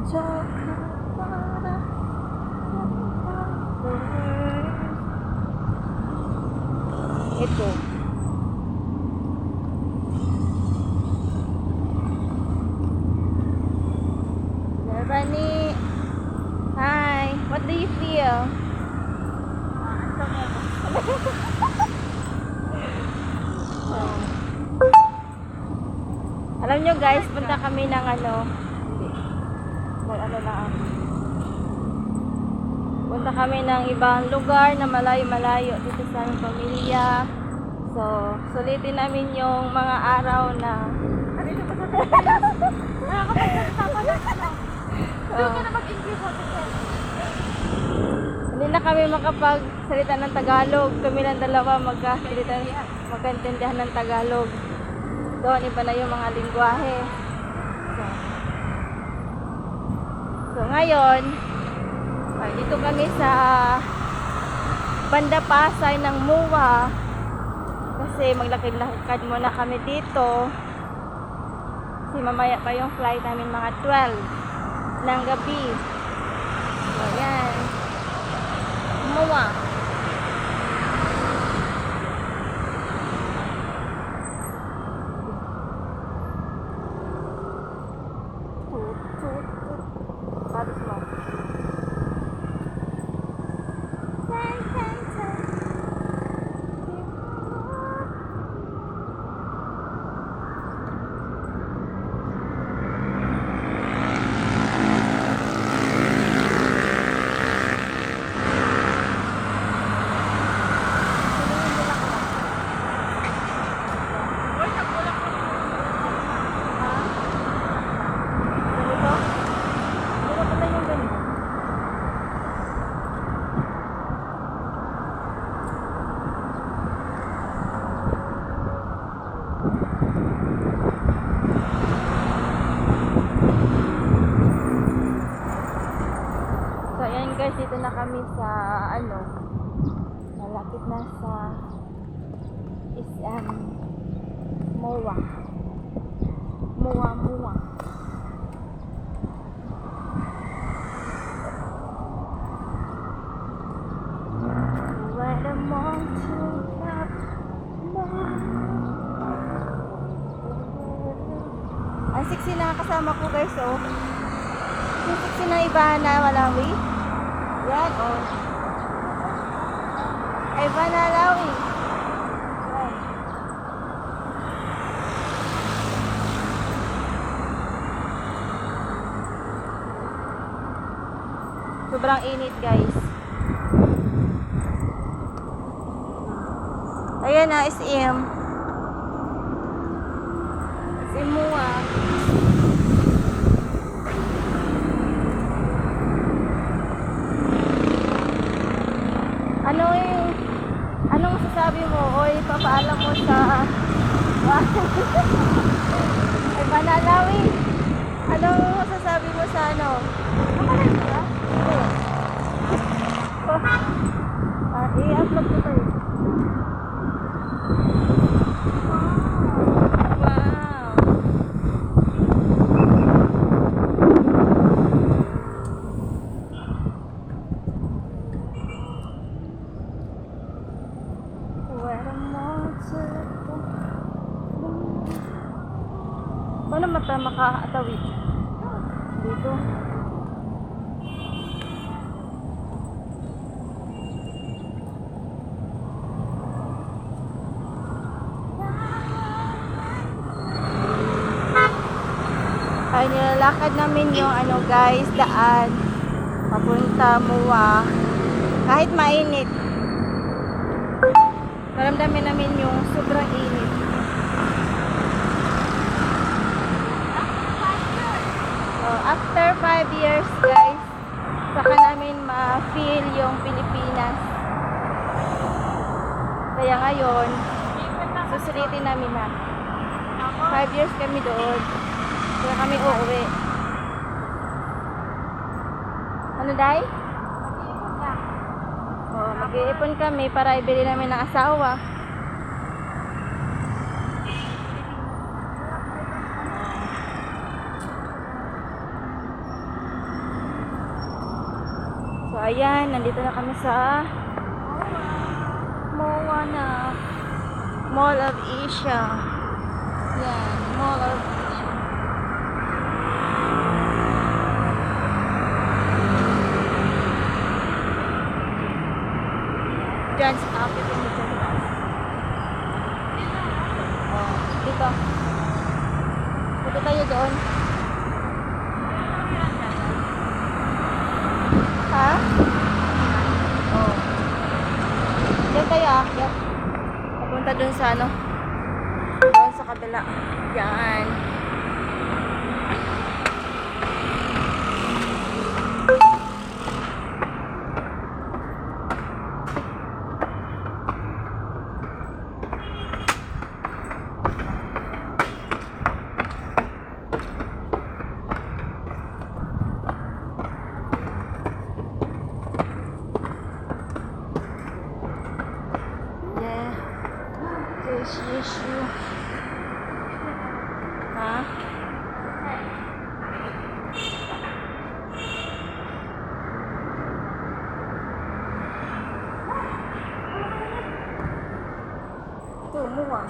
Ito. Bunny. Hi. What do you feel? Alam nyo guys, punta kami ng punta kami ng ibang lugar na malayo-malayo dito sa aming pamilya. So, sulitin namin yung mga araw na Dito pa sa Pilipinas. Nakakapagsalita pa na. Doon ka na mag-English mo. hindi na kami makapagsalita ng Tagalog. Kami lang dalawa magkaintindihan ng Tagalog. Doon, iba na yung mga lingwahe. So ngayon, dito kami sa Banda Pasay ng MUA. Kasi maglakad-lakad muna kami dito. Kasi mamaya pa yung flight namin mga 12 ng gabi. So yan. MUA. Harus mo. Guys, dito na kami sa malapit na sa MUA. MUA. Where the mountain top. Ang sexy na kasama ko guys, oh. Ang sexy na iba na Malawi. Yan, oh. Ay, Banalawi. Yan. Sobrang init, guys. Ayan na, SM. SM MUA. Anong masasabi mo? O ipapaalam mo sa ay Banalawi. Anong masasabi mo sa Kamalay mo ba? I-upload ko tayo. Wow. Paano makaatawid? Dito. Ay, nilalakad namin yung guys, daan papunta MUA. Kahit mainit. Naramdamin namin yung sobrang init. After 5 years guys, saka namin ma-feel yung Pilipinas. Kaya ngayon, susulitin namin na. 5 years kami doon. Kaya kami uuwi. Ano day? Mag-iipon kami para ibili namin ng asawa. ayan, nandito na kami sa MOA na. Mall of Asia. Yan, Mall of Asia. Diyan sa kapit yung dito. Oh, dito. Dito tayo doon. Ha? Oh. Diyan tayo aakyat. Papunta dun sa ano? Doon sa kabila. Yan. Yeah. There's issue. Ha? Tumuwa.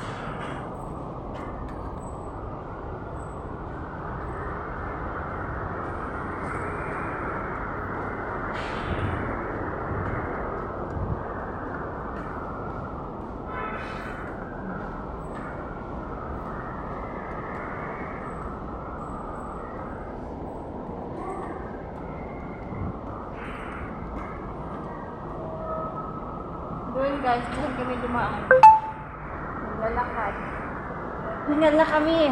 Doon guys, doon kami dumaan. Naglalakad. Hingal na kami.